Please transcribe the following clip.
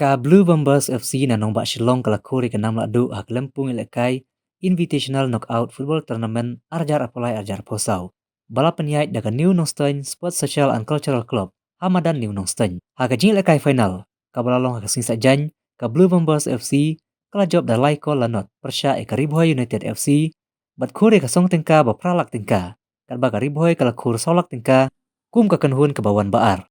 Ka Blue Bombers FC na nong ba Shillong kalakuri ka nam Lahduh hak lempung ilekay Invitational Knockout Football Tournament arjar apalai arjar posaw. Balapan yait daga New Nongstoin Sports Social and Cultural Club Hamadan New Nongstoin. Haka jing ilekay final. Kabalalong haka sing sajany ka Blue Bombers FC kala job da laiko lanot persya Ribuhay United FC bat kuri ka song tingka ba pralak tingka. Kat ba Ribuhay kala kur solak tingka kum ka kanhun ke bawan baar.